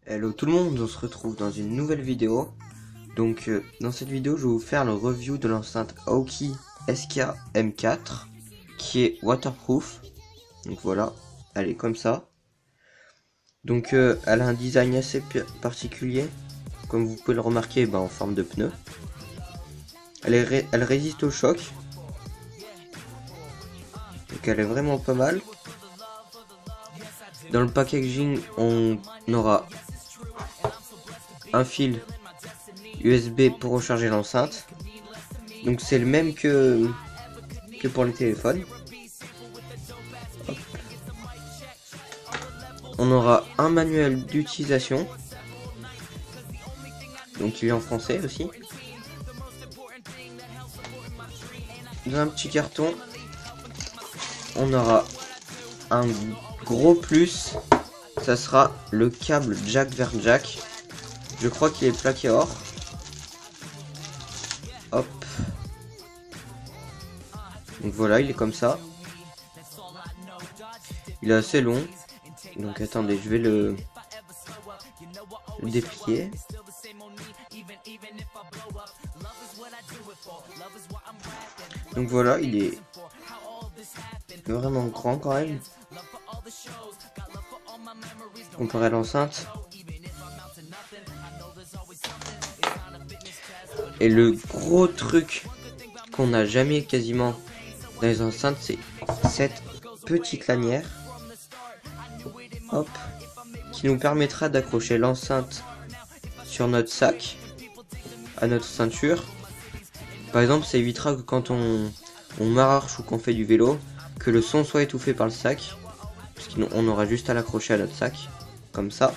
Hello tout le monde, on se retrouve dans une nouvelle vidéo. Donc dans cette vidéo je vais vous faire le review de l'enceinte Aoki SK M4 qui est waterproof. Donc voilà, elle est comme ça. Donc elle a un design assez particulier, comme vous pouvez le remarquer, en forme de pneu. Elle résiste au choc. Donc elle est vraiment pas mal. Dans le packaging on aura un fil USB pour recharger l'enceinte. Donc c'est le même que pour les téléphones. Hop. On aura un manuel d'utilisation. Donc il est en français aussi. Dans un petit carton, on aura un gros plus. Ça sera le câble jack vers jack. Je crois qu'il est plaqué or. Hop. Donc voilà, il est comme ça. Il est assez long. Donc attendez, je vais le déplier. Donc voilà, il est vraiment grand quand même. Comparé à l'enceinte. Et le gros truc qu'on n'a jamais quasiment dans les enceintes, c'est cette petite lanière, hop, qui nous permettra d'accrocher l'enceinte sur notre sac, à notre ceinture. Par exemple, ça évitera que quand on marche ou qu'on fait du vélo, que le son soit étouffé par le sac, parce qu'on aura juste à l'accrocher à notre sac, comme ça.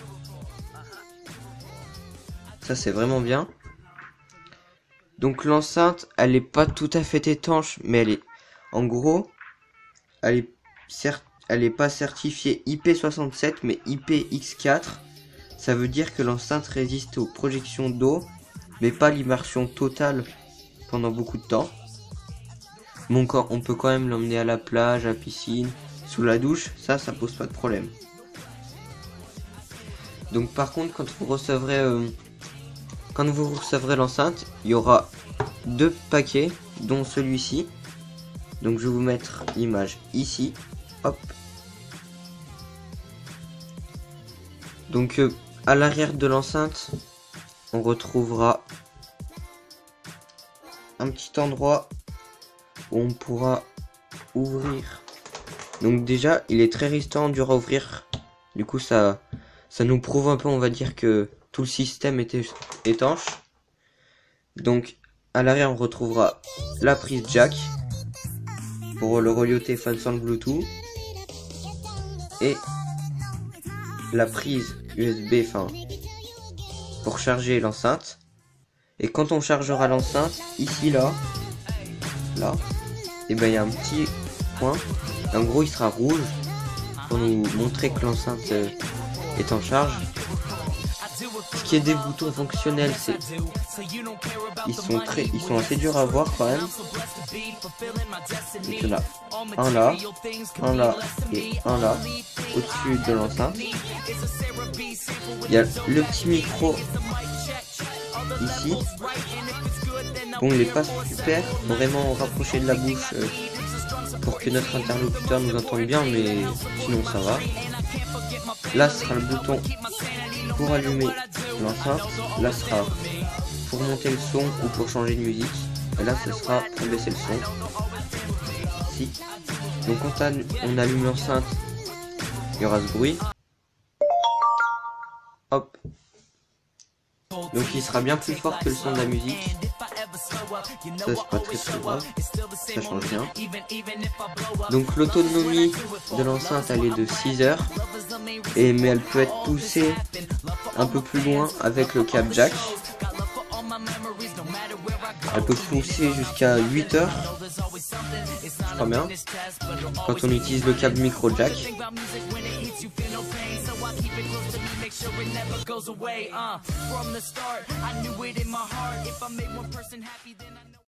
Ça c'est vraiment bien. Donc l'enceinte, elle est pas tout à fait étanche, mais elle est, en gros, elle est pas certifiée IP67, mais IPX4. Ça veut dire que l'enceinte résiste aux projections d'eau, mais pas l'immersion totale pendant beaucoup de temps. Bon, on peut quand même l'emmener à la plage, à la piscine, sous la douche, ça pose pas de problème. Donc par contre, quand vous recevrez l'enceinte, il y aura 2 paquets, dont celui-ci. Donc je vais vous mettre l'image ici. Hop. Donc à l'arrière de l'enceinte, on retrouvera un petit endroit où on pourra ouvrir. Donc déjà, il est très résistant, dur à ouvrir. Du coup, ça nous prouve un peu, on va dire, que tout le système était étanche. Donc à l'arrière, on retrouvera la prise jack pour le relier au téléphone sans le Bluetooth et la prise USB, pour charger l'enceinte. Et quand on chargera l'enceinte, ici là, et il y a un petit point. En gros, il sera rouge pour nous montrer que l'enceinte est en charge. Ce qui est des boutons fonctionnels, c'est ils sont assez durs à voir quand même. Donc là, un là et un là au-dessus de l'enceinte. Il y a le petit micro ici. Bon, il n'est pas super vraiment rapproché de la bouche pour que notre interlocuteur nous entende bien, mais sinon ça va. Là ce sera le bouton pour allumer l'enceinte. Là ce sera pour monter le son ou pour changer de musique. Et là ce sera pour baisser le son. Ici. Donc quand on allume l'enceinte, il y aura ce bruit. Hop. Donc il sera bien plus fort que le son de la musique. Ça c'est pas très grave, ça change rien. Donc l'autonomie de l'enceinte elle est de 6 heures. Mais elle peut être poussée un peu plus loin avec le câble jack. Elle peut pousser jusqu'à 8 heures. Je crois bien. Quand on utilise le câble micro jack. Make sure it never goes away. From the start, I knew it in my heart. If I make one person happy, then I know.